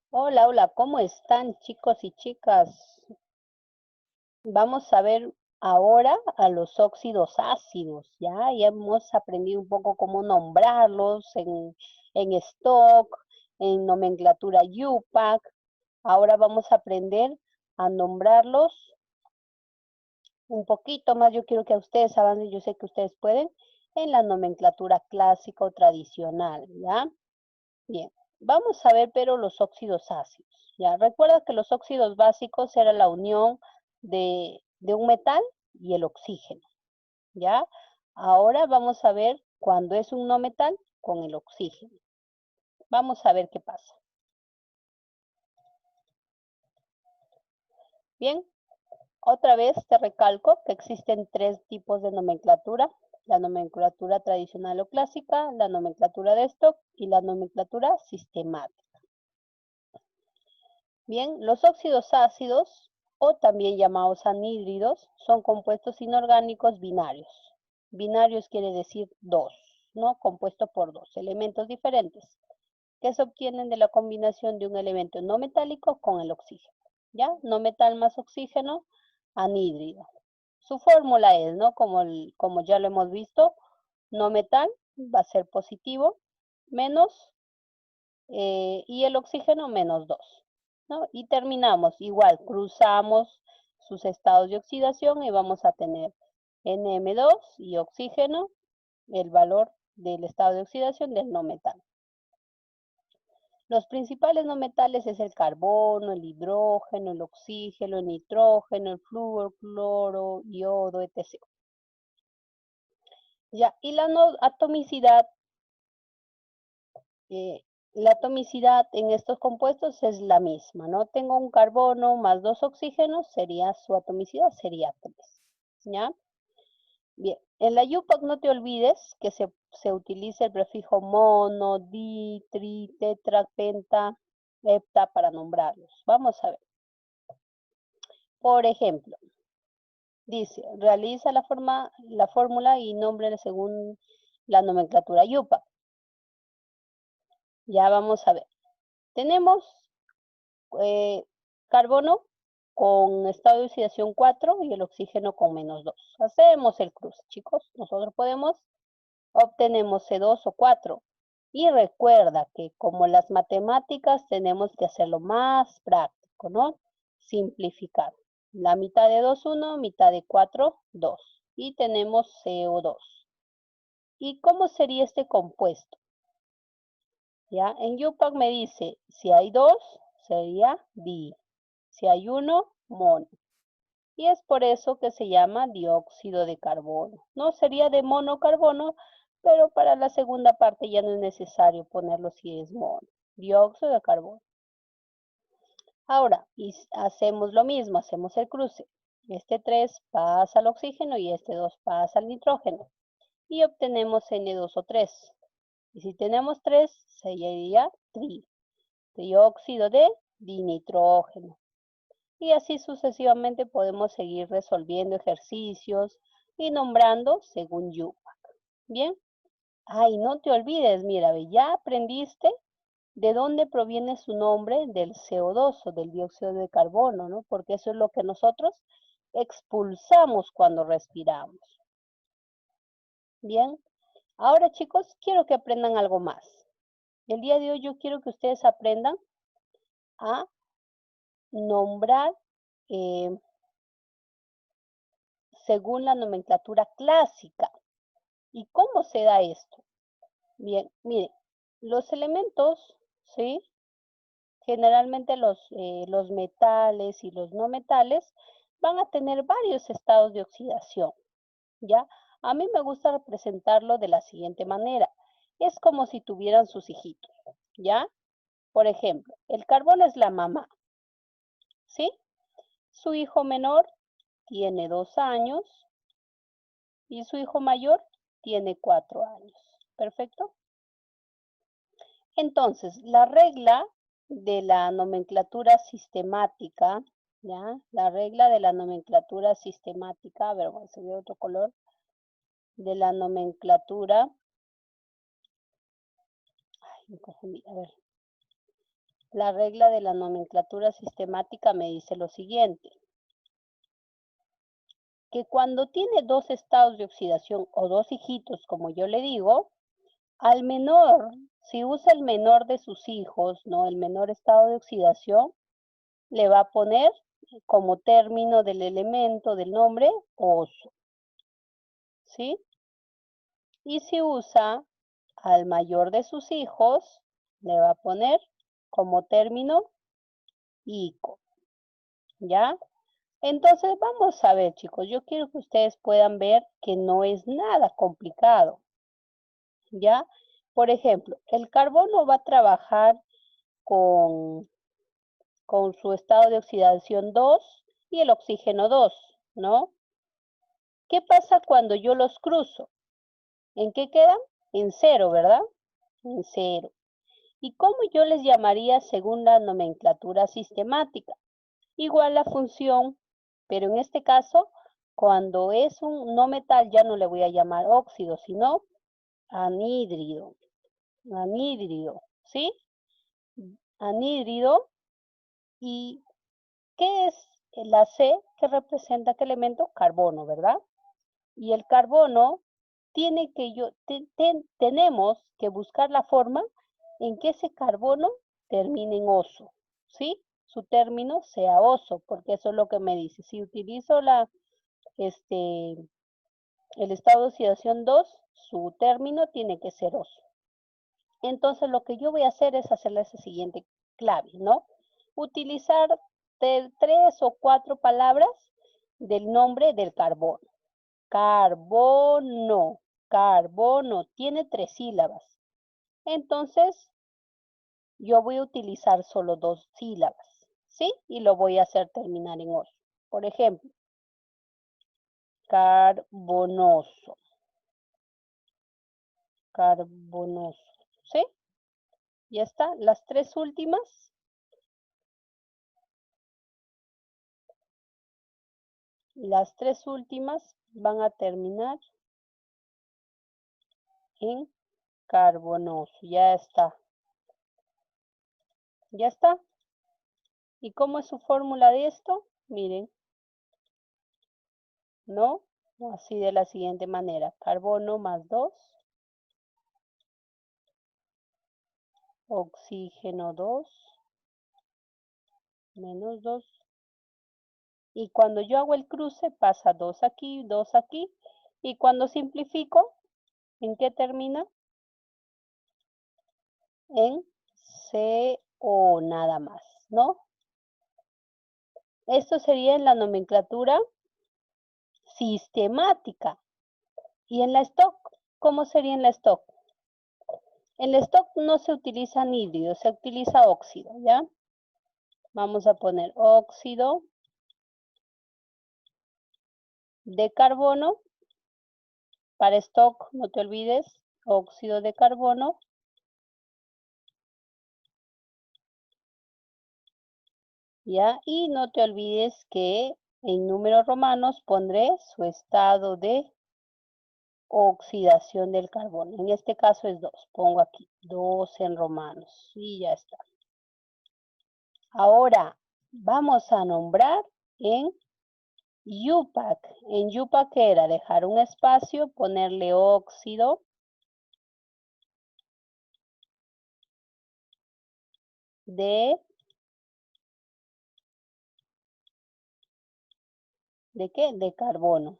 Hola, hola, ¿cómo están chicos y chicas? Vamos a ver ahora a los óxidos ácidos, ¿ya? Ya hemos aprendido un poco cómo nombrarlos en stock, en nomenclatura UPAC. Ahora vamos a aprender a nombrarlos un poquito más. Yo quiero que a ustedes avancen, yo sé que ustedes pueden, en la nomenclatura clásica o tradicional, ¿ya? Bien, vamos a ver pero los óxidos ácidos. Ya, recuerda que los óxidos básicos era la unión de un metal y el oxígeno. Ya, ahora vamos a ver cuando es un no metal con el oxígeno. Vamos a ver qué pasa. Bien, otra vez te recalco que existen tres tipos de nomenclatura. La nomenclatura tradicional o clásica, la nomenclatura de stock y la nomenclatura sistemática. Bien, los óxidos ácidos, o también llamados anhídridos, son compuestos inorgánicos binarios. Binarios quiere decir dos, ¿no? Compuesto por dos elementos diferentes, que se obtienen de la combinación de un elemento no metálico con el oxígeno. ¿Ya? No metal más oxígeno, anhídrido. Su fórmula es, ¿no? Como ya lo hemos visto, no metal va a ser positivo, menos y el oxígeno menos 2, ¿no? Y terminamos igual, cruzamos sus estados de oxidación y vamos a tener NM2 y oxígeno, el valor del estado de oxidación del no metal. Los principales no metales es el carbono, el hidrógeno, el oxígeno, el nitrógeno, el flúor, cloro, yodo, etc. Ya, y la no atomicidad la atomicidad en estos compuestos es la misma, ¿no? Tengo un carbono más dos oxígenos, su atomicidad sería 3, ¿ya? Bien, en la UPAC no te olvides que se utiliza el prefijo mono, di, tri, tetra, penta, hepta para nombrarlos. Vamos a ver. Por ejemplo, dice, realiza la fórmula y nombre según la nomenclatura UPAC. Ya vamos a ver. Tenemos eh, carbono con estado de oxidación 4 y el oxígeno con menos 2. Hacemos el cruce, chicos. Nosotros obtenemos C2 o 4. Y recuerda que como las matemáticas tenemos que hacerlo más práctico, ¿no? Simplificar. La mitad de 2, 1, mitad de 4, 2. Y tenemos CO2. ¿Y cómo sería este compuesto? ¿Ya? En UPAC me dice, si hay 2, sería di. Si hay uno, mono. Y es por eso que se llama dióxido de carbono. No sería de monocarbono, pero para la segunda parte ya no es necesario ponerlo si es mono. Dióxido de carbono. Ahora, hacemos lo mismo, hacemos el cruce. Este 3 pasa al oxígeno y este 2 pasa al nitrógeno. Y obtenemos N2 o 3. Y si tenemos 3, sería trióxido de dinitrógeno. Y así sucesivamente podemos seguir resolviendo ejercicios y nombrando según UPAC. Bien. Ay, no te olvides, mira, ya aprendiste de dónde proviene su nombre del CO2 o del dióxido de carbono, ¿no? Porque eso es lo que nosotros expulsamos cuando respiramos. Bien. Ahora, chicos, quiero que aprendan algo más. El día de hoy yo quiero que ustedes aprendan a nombrar eh, según la nomenclatura clásica. ¿Y cómo se da esto? Bien, miren, los elementos, ¿sí? Generalmente los metales y los no metales van a tener varios estados de oxidación, ¿ya? A mí me gusta representarlo de la siguiente manera. Es como si tuvieran sus hijitos, ¿ya? Por ejemplo, el carbón es la mamá, ¿sí? Su hijo menor tiene 2 años y su hijo mayor tiene 4 años. ¿Perfecto? Entonces, la regla de la nomenclatura sistemática, ¿ya? La regla de la nomenclatura sistemática, a ver, vamos a subir otro color, de la nomenclatura, ay, me confundí, a ver, La regla de la nomenclatura sistemática me dice lo siguiente, que cuando tiene dos estados de oxidación o dos hijitos, como yo le digo, al menor, si usa el menor de sus hijos, ¿no? El menor estado de oxidación, le va a poner como término del elemento, del nombre, oso, ¿sí? Y si usa al mayor de sus hijos, le va a poner como término ico, ¿ya? Entonces vamos a ver, chicos, yo quiero que ustedes puedan ver que no es nada complicado, ¿ya? Por ejemplo, el carbono va a trabajar con, con su estado de oxidación 2 y el oxígeno 2, ¿no? ¿Qué pasa cuando yo los cruzo? ¿En qué quedan? En cero, ¿verdad? En cero. ¿Y cómo yo les llamaría según la nomenclatura sistemática? Igual la función, pero en este caso, cuando es un no metal ya no le voy a llamar óxido, sino anhídrido. Anhídrido, ¿sí? Anhídrido. ¿Y qué es la C que representa qué elemento? Carbono, ¿verdad? Y el carbono tiene que tenemos que buscar la forma en que ese carbono termine en oso, ¿sí? Su término sea oso, porque eso es lo que me dice. Si utilizo el estado de oxidación 2, su término tiene que ser oso. Entonces lo que yo voy a hacer es hacerle esa siguiente clave, ¿no? Utilizar 3 o 4 palabras del nombre del carbono. Carbono, carbono, tiene 3 sílabas. Entonces, yo voy a utilizar solo 2 sílabas, ¿sí? Y lo voy a hacer terminar en oso. Por ejemplo, carbonoso, carbonoso, ¿sí? Ya está. Las 3 últimas, van a terminar en carbonoso. Ya está. Ya está. ¿Y cómo es su fórmula de esto? Miren, ¿no? Así de la siguiente manera. Carbono más 2, oxígeno 2, menos 2. Y cuando yo hago el cruce, pasa 2 aquí, 2 aquí. Y cuando simplifico, ¿en qué termina? En CO nada más, ¿no? Esto sería en la nomenclatura sistemática. ¿Y en la stock? ¿Cómo sería en la stock? En la stock no se utiliza anhídrido, se utiliza óxido, ¿ya? Vamos a poner óxido de carbono. Para stock, no te olvides, óxido de carbono. ¿Ya? Y no te olvides que en números romanos pondré su estado de oxidación del carbono. En este caso es 2. Pongo aquí 2 en romanos y ya está. Ahora vamos a nombrar en UPAC. En UPAC era dejar un espacio, ponerle óxido ¿de qué? De carbono.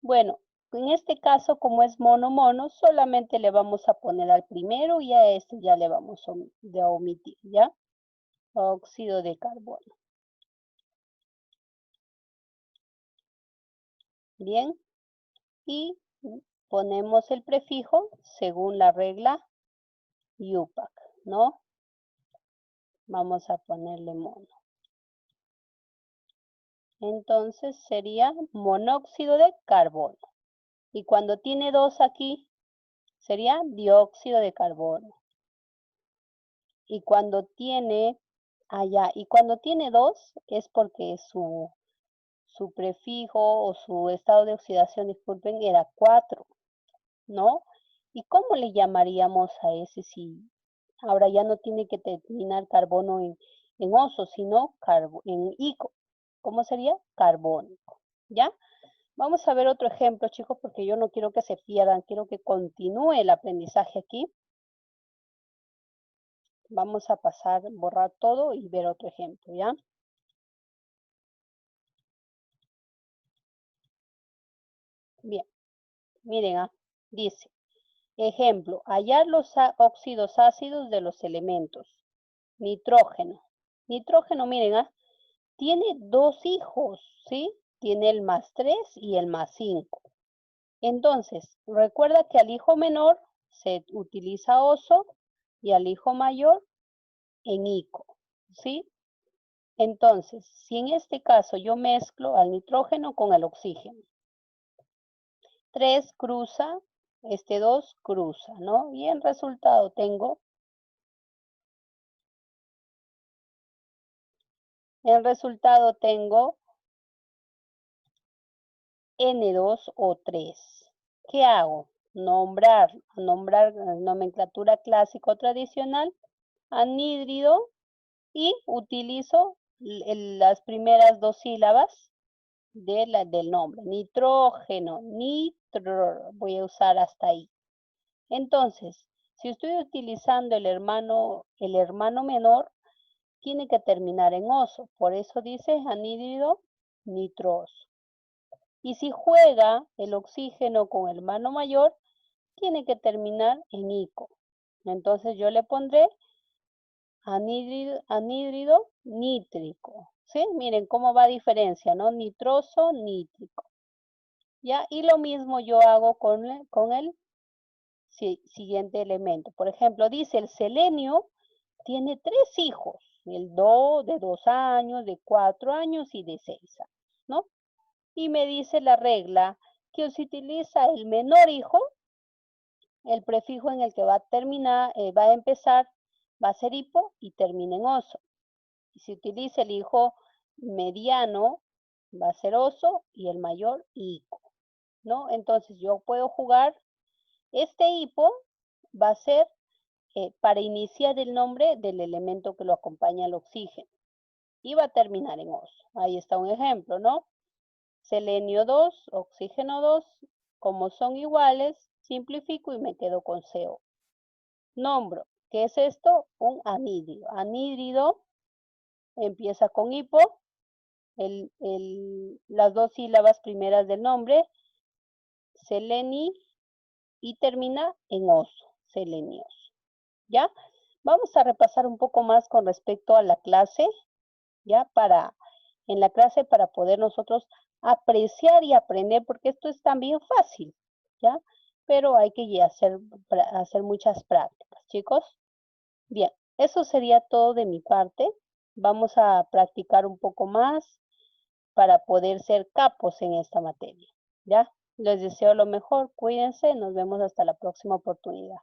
Bueno, en este caso, como es mono, solamente le vamos a poner al primero y a este ya le vamos a omitir, ¿ya? Óxido de carbono. Bien, y ponemos el prefijo según la regla UPAC, ¿no? Vamos a ponerle mono. Entonces sería monóxido de carbono. Y cuando tiene 2 aquí, sería dióxido de carbono. Y cuando tiene, y cuando tiene 2 es porque su prefijo o su estado de oxidación, disculpen, era 4, ¿no? ¿Y cómo le llamaríamos a ese si Ahora ya no tiene que terminar carbono en oso, sino en ico. ¿Cómo sería? Carbónico. ¿Ya? Vamos a ver otro ejemplo, chicos, porque yo no quiero que se pierdan, quiero que continúe el aprendizaje aquí. Vamos a pasar, borrar todo y ver otro ejemplo, ¿ya? Bien, miren, dice, ejemplo, hallar los óxidos ácidos de los elementos. Nitrógeno. Nitrógeno, miren, tiene dos hijos, ¿sí? Tiene el +3 y el +5. Entonces, recuerda que al hijo menor se utiliza oso y al hijo mayor en ico, ¿sí? Entonces, si en este caso yo mezclo al nitrógeno con el oxígeno, 3 cruza, 2 cruza, ¿no? Y en resultado tengo, N2O3. ¿Qué hago? Nombrar nomenclatura clásica o tradicional, anhídrido, y utilizo las primeras dos sílabas del nombre. Nitrógeno, voy a usar hasta ahí. Entonces, si estoy utilizando el hermano menor, tiene que terminar en oso. Por eso dice anhídrido nitroso. Y si juega el oxígeno con el hermano mayor, tiene que terminar en ico. Entonces yo le pondré anhídrido nítrico. ¿Sí? Miren cómo va a diferencia, ¿no? Nitroso, nítrico. ¿Ya? Y lo mismo yo hago con el siguiente elemento. Por ejemplo, dice el selenio tiene 3 hijos, el de 2 años, de 4 años y de 6 años, ¿no? Y me dice la regla que se utiliza el menor hijo, el prefijo en el que va a terminar, va a empezar, va a ser hipo y termina en oso. Y si utiliza el hijo mediano, va a ser oso y el mayor ico, ¿no? Entonces yo puedo jugar, este hipo va a ser para iniciar el nombre del elemento que lo acompaña al oxígeno. Y va a terminar en oso. Ahí está un ejemplo, ¿no? Selenio 2, oxígeno 2, como son iguales, simplifico y me quedo con CO. Nombro, ¿qué es esto? Un anhídrido. Anhídrido empieza con hipo, las dos sílabas primeras del nombre, seleni, y termina en oso, selenios. ¿Ya? Vamos a repasar un poco más con respecto a la clase, ¿ya? En la clase para poder nosotros apreciar y aprender, porque esto es también fácil, ¿ya? Pero hay que hacer muchas prácticas, chicos. Bien, eso sería todo de mi parte. Vamos a practicar un poco más para poder ser capos en esta materia, ¿ya? Les deseo lo mejor, cuídense, nos vemos hasta la próxima oportunidad.